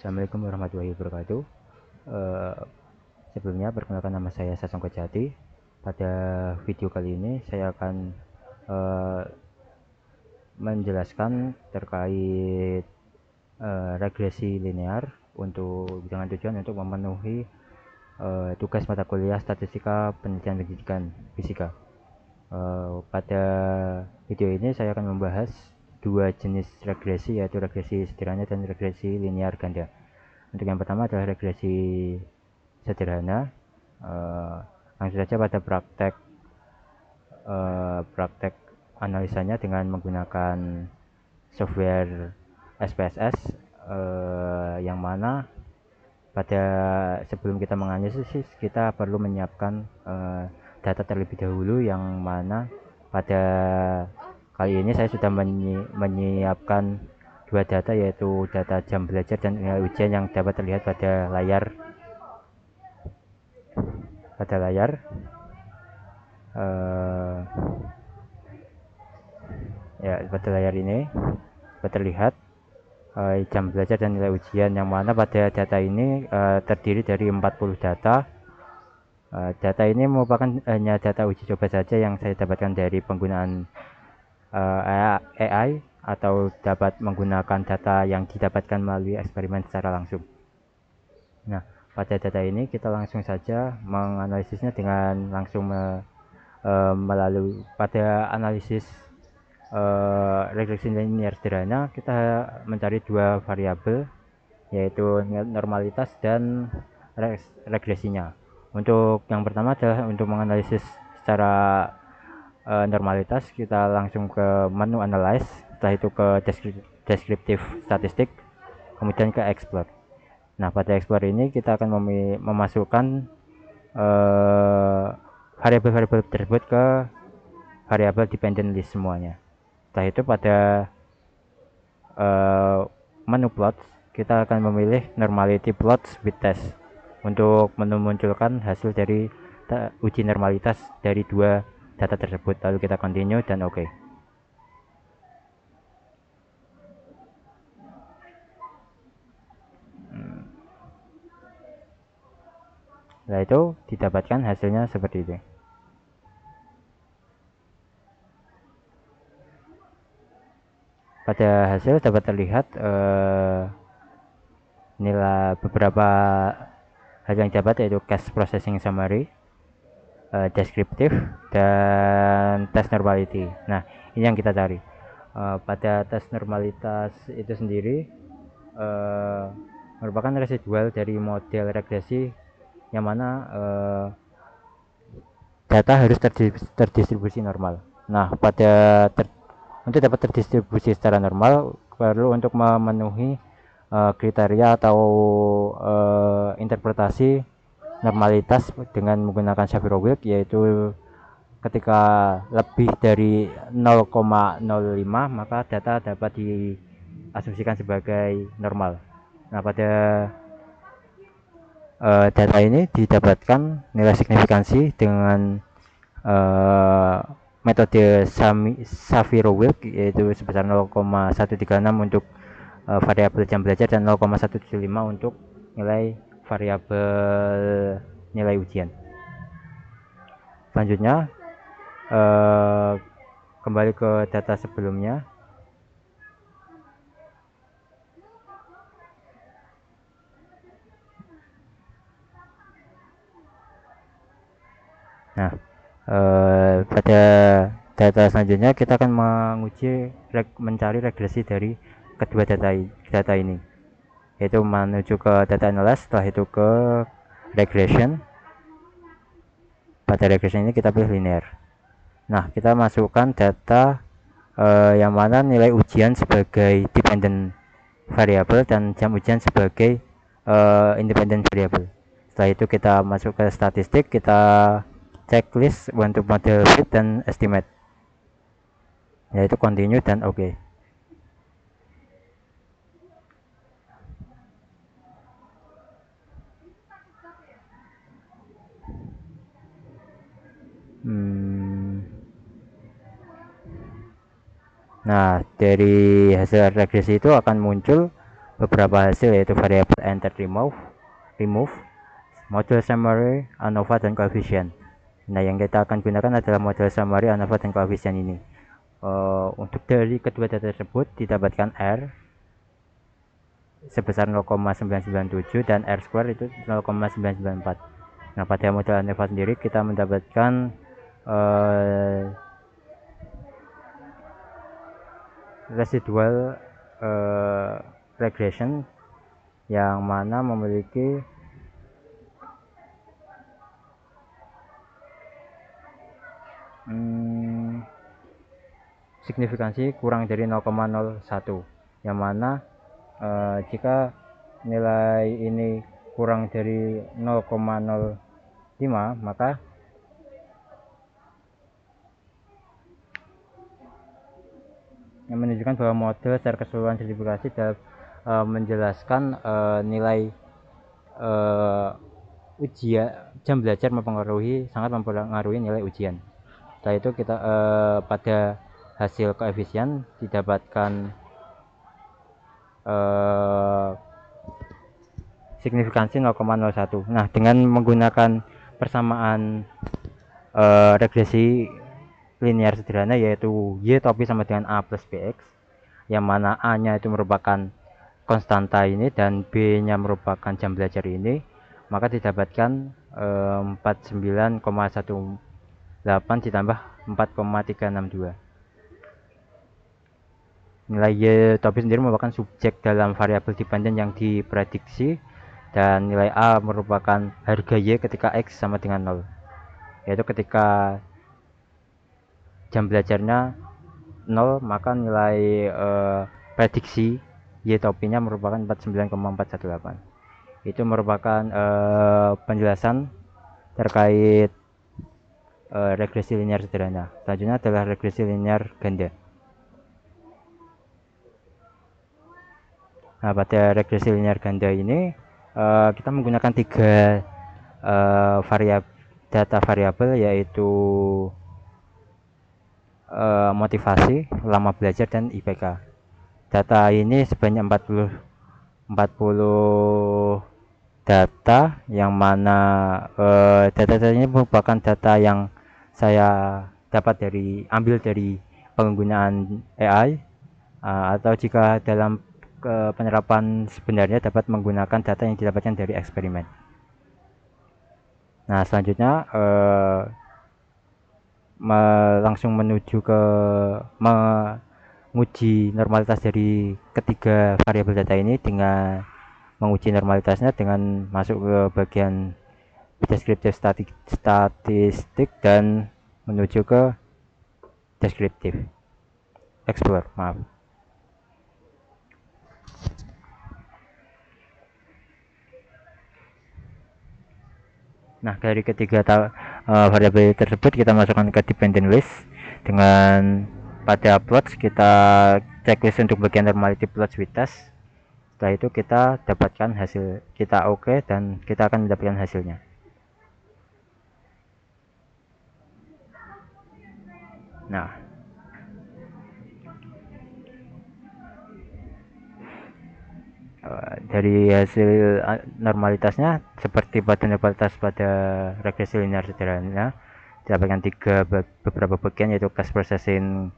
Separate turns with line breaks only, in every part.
Assalamualaikum warahmatullahi wabarakatuh. Eh, Sebelumnya perkenalkan, nama saya Sasongko Jati. Pada video kali ini saya akan eh, menjelaskan terkait regresi linear dengan tujuan untuk memenuhi tugas mata kuliah statistika penelitian pendidikan fisika. Pada video ini saya akan membahas dua jenis regresi, yaitu regresi sederhana dan regresi linear ganda. Untuk yang pertama adalah regresi sederhana. Langsung saja pada praktek analisanya dengan menggunakan software SPSS, yang mana pada sebelum kita menganalisis kita perlu menyiapkan data terlebih dahulu, yang mana pada kali ini saya sudah menyiapkan dua data, yaitu data jam belajar dan nilai ujian yang dapat terlihat pada layar ya, pada layar ini dapat terlihat jam belajar dan nilai ujian, yang mana pada data ini terdiri dari 40 data. Data ini merupakan hanya data uji coba saja yang saya dapatkan dari penggunaan AI, atau dapat menggunakan data yang didapatkan melalui eksperimen secara langsung. Nah, pada data ini kita langsung saja menganalisisnya dengan langsung melalui pada analisis regresi linear sederhana. Kita mencari dua variabel, yaitu normalitas dan regresinya. Untuk yang pertama adalah untuk menganalisis secara normalitas, kita langsung ke menu analyze, setelah itu ke deskriptif statistik, kemudian ke explore. Nah, pada explore ini kita akan memasukkan variabel-variabel tersebut ke variabel dependent list semuanya. Setelah itu pada menu plot kita akan memilih normality plots with test untuk memunculkan hasil dari uji normalitas dari dua data tersebut. Lalu kita continue dan oke. Nah, itu didapatkan hasilnya seperti itu. Pada hasil dapat terlihat nilai beberapa hal yang dapat, yaitu cache processing summary, deskriptif, dan test normality. Nah, ini yang kita cari. Pada tes normalitas itu sendiri merupakan residual dari model regresi, yang mana data harus terdistribusi normal. Nah, untuk dapat terdistribusi secara normal perlu untuk memenuhi kriteria atau interpretasi normalitas dengan menggunakan Shapiro-Wilk, yaitu ketika lebih dari 0,05 maka data dapat diasumsikan sebagai normal. Nah, pada data ini didapatkan nilai signifikansi dengan metode Shapiro-Wilk, yaitu sebesar 0,136 untuk variabel jam belajar dan 0,175 untuk nilai variabel nilai ujian. Selanjutnya kembali ke data sebelumnya. Nah, pada data selanjutnya kita akan mencari regresi dari kedua data ini, yaitu menuju ke data analysis, setelah itu ke regression. Pada regression ini kita pilih linear. Nah, kita masukkan data yang mana nilai ujian sebagai dependent variable dan jam ujian sebagai independent variable. Setelah itu kita masuk ke statistik, kita checklist untuk model fit dan estimate, yaitu continue dan oke. Nah, dari hasil regresi itu akan muncul beberapa hasil, yaitu variabel enter remove, model summary, ANOVA, dan coefficient. Nah, yang kita akan gunakan adalah model summary, ANOVA, dan coefficient ini. Untuk dari kedua data tersebut didapatkan R sebesar 0,997 dan R square itu 0,994. Nah, pada model ANOVA sendiri kita mendapatkan residual regression yang mana memiliki signifikansi kurang dari 0,01, yang mana jika nilai ini kurang dari 0,05 maka yang menunjukkan bahwa model secara keseluruhan sertifikasi dapat menjelaskan nilai ujian jam belajar sangat mempengaruhi nilai ujian. Setelah itu kita pada hasil koefisien didapatkan signifikansi 0,01. Nah, dengan menggunakan persamaan regresi linear sederhana, yaitu y topi sama dengan a plus bx, yang mana a nya itu merupakan konstanta ini dan b nya merupakan jam belajar ini, maka didapatkan 49,18 ditambah 4,362. Nilai y topi sendiri merupakan subjek dalam variabel dependen yang diprediksi, dan nilai a merupakan harga y ketika x sama dengan 0, yaitu ketika jam belajarnya 0 maka nilai prediksi y topinya merupakan 49,418. Itu merupakan penjelasan terkait regresi linear sederhana. Selanjutnya adalah regresi linear ganda. Nah, pada regresi linear ganda ini kita menggunakan tiga data variabel, yaitu motivasi, lama belajar, dan IPK. Data ini sebanyak 40 data, yang mana data ini merupakan data yang saya ambil dari penggunaan AI, atau jika dalam penerapan sebenarnya dapat menggunakan data yang didapatkan dari eksperimen. Nah, selanjutnya langsung menuju ke menguji normalitas dari ketiga variabel data ini dengan menguji normalitasnya dengan masuk ke bagian deskriptif statistik dan menuju ke deskriptif explore. Nah, dari ketiga variabel tersebut kita masukkan ke dependent list. Dengan pada plots kita checklist untuk bagian normality plots with test. Setelah itu kita dapatkan hasil, kita oke, dan kita akan mendapatkan hasilnya. Nah, dari hasil normalitasnya seperti pada normalitas pada regresi linear sederhana, didapatkan beberapa bagian, yaitu class processing,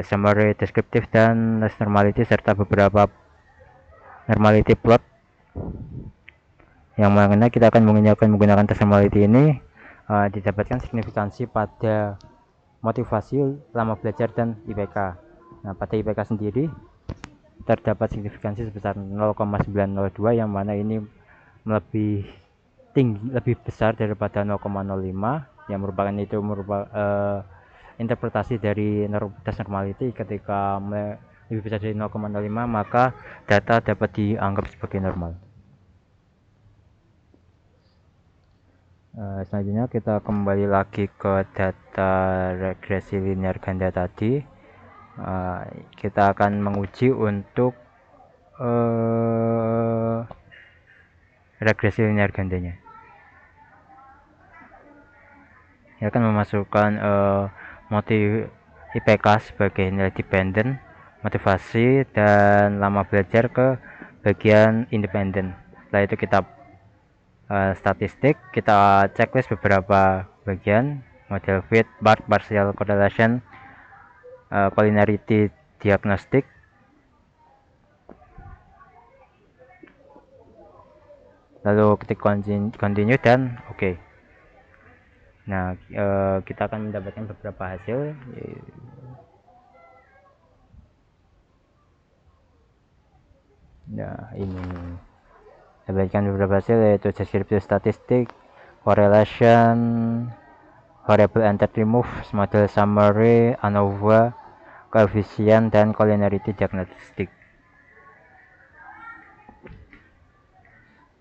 summary, descriptive, dan less normality, serta beberapa normality plot, yang mana kita akan menggunakan test normality ini didapatkan signifikansi pada motivasi, lama belajar, dan IPK. Nah, pada IPK sendiri terdapat signifikansi sebesar 0,902, yang mana ini lebih tinggi, lebih besar daripada 0,05, yang merupakan interpretasi dari tes normality. Ketika lebih besar dari 0,05 maka data dapat dianggap sebagai normal. Selanjutnya kita kembali lagi ke data regresi linear ganda tadi. Kita akan menguji untuk regresi linear gandanya. Kita akan memasukkan motif IPK sebagai nilai dependen, motivasi dan lama belajar ke bagian independen. Setelah itu kita statistik, kita checklist beberapa bagian: model fit, BART, partial correlation, collinearity diagnostic. Lalu ketik continue dan oke. Nah, kita akan mendapatkan beberapa hasil. Nah, ini dapatkan beberapa hasil, yaitu descriptive statistik, correlation, variable entered remove, model summary, ANOVA, coefficient, dan collinearity diagnostic.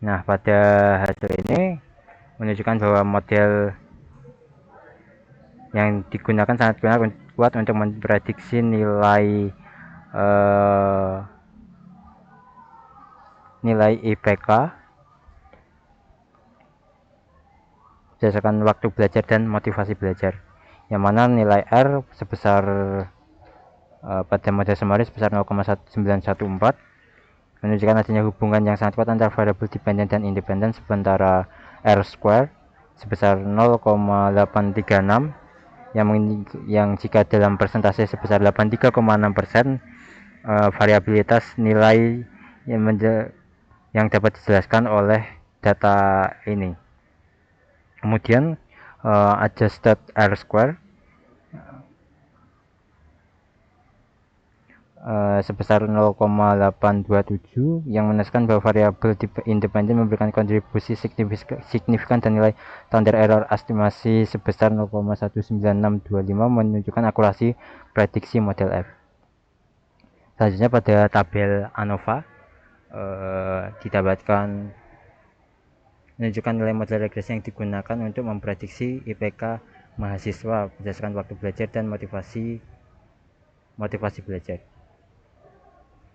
Nah, pada hasil ini menunjukkan bahwa model yang digunakan sangat kuat untuk memprediksi nilai nilai IPK berdasarkan waktu belajar dan motivasi belajar, yang mana nilai R sebesar pada model summary sebesar 0,914 menunjukkan adanya hubungan yang sangat kuat antara variabel dependen dan independen, sementara R square sebesar 0,836 yang jika dalam persentase sebesar 83,6%, variabilitas nilai yang dapat dijelaskan oleh data ini. Kemudian adjusted R square sebesar 0,827 yang menunjukkan bahwa variabel independen memberikan kontribusi signifikan dan nilai standar error estimasi sebesar 0,19625 menunjukkan akurasi prediksi model F. Selanjutnya pada tabel ANOVA didapatkan menunjukkan nilai model regresi yang digunakan untuk memprediksi IPK mahasiswa berdasarkan waktu belajar dan motivasi belajar.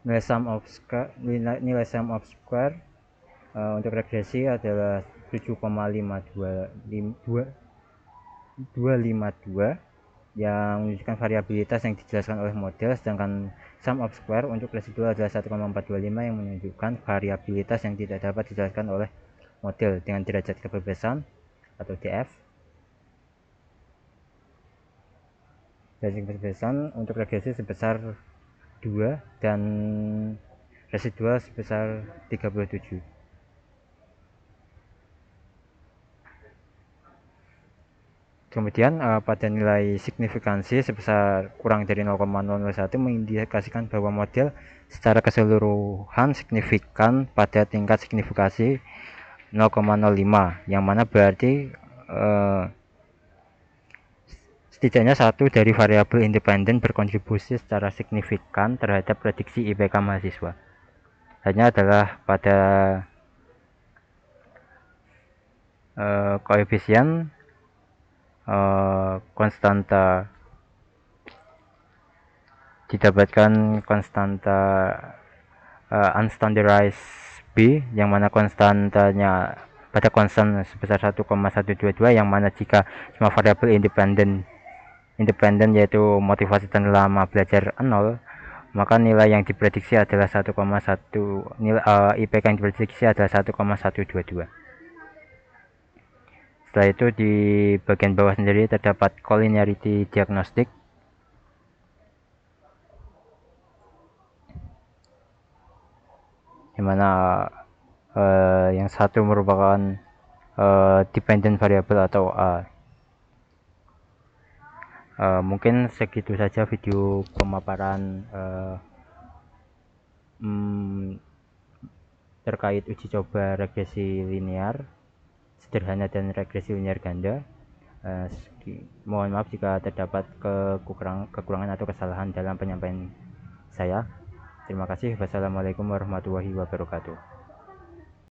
Nilai sum of square untuk regresi adalah 7,5252 yang menunjukkan variabilitas yang dijelaskan oleh model, sedangkan sum of square untuk residual adalah 1,425 yang menunjukkan variabilitas yang tidak dapat dijelaskan oleh model dengan derajat kebebasan atau DF. Derajat kebebasan untuk regresi sebesar 2 dan residual sebesar 37. Kemudian pada nilai signifikansi sebesar kurang dari 0,001 mengindikasikan bahwa model secara keseluruhan signifikan pada tingkat signifikasi 0,05, yang mana berarti setidaknya satu dari variabel independen berkontribusi secara signifikan terhadap prediksi IPK mahasiswa. Hanya adalah pada koefisien konstanta didapatkan konstanta unstandardized B, yang mana konstantanya pada konstan sebesar 1,122, yang mana jika semua variabel independen yaitu motivasi dan lama belajar 0, maka nilai yang diprediksi adalah 1,1, nilai IPK yang diprediksi adalah 1,122. Setelah itu di bagian bawah sendiri terdapat collinearity diagnostic, di mana yang satu merupakan dependent variable atau A. Mungkin segitu saja video pemaparan terkait uji coba regresi linear sederhana dan regresi linear ganda. Mohon maaf jika terdapat kekurangan atau kesalahan dalam penyampaian saya. Terima kasih. Wassalamualaikum warahmatullahi wabarakatuh.